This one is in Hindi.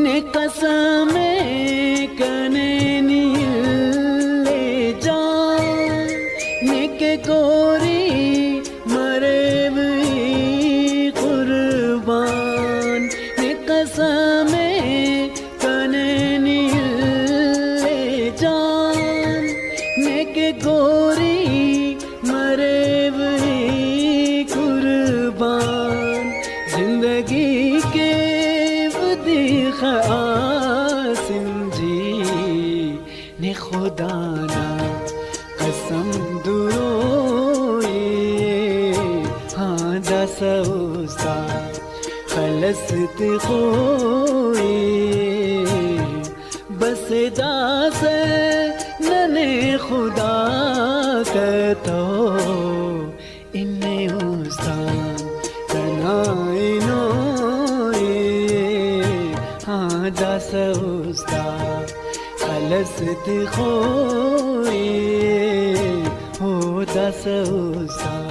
ने कसमे कने नीले जान ने के गोरी मरे भी कुर्बान ने कसमे कने नीले जान ने के गोरी मरे भी कुर्बान जिंदगी के आसिम जी ने खुदा ना कसम दुरोए हाँ दसौसा खलसत खोए बस दास नने खुदा कतो इन्ने उस्तान कनाइनो दस उस्ता खलसत खोए हो दस उस्ता